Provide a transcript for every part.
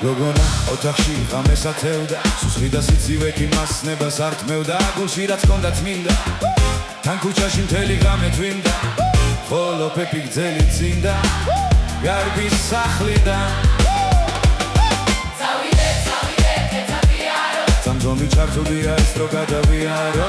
გოგონა ოთახში ღამეს ათევდა სუსხი და სიცივე კი მასნებას არ თმევდა გულში რაც ჰქონდა წმინდა თან ქუჩაში მთელი ღამე თვინდა ხოლო პეპი გძელი წინდა გარბის სახლიდან წავიდე ეცადიარო სამძონი ჩართულია ეს რო გადავიარო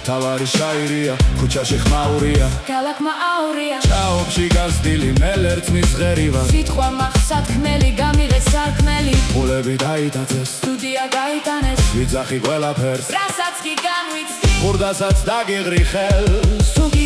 თავარი შაირია, ქუჩაში ხმაურია ქალაქმა აურია ჭაობში გასდილი მელერწმის ღერივა სიტყვა მახსათქმელი გამიღეს სარქმელი ფულები დაიტაცეს სტუდია გაიტანეს ვიძახი ყველაფერს რასაც კი განვიცდი ხურდასაც დაგიღრი ხელს თუ კი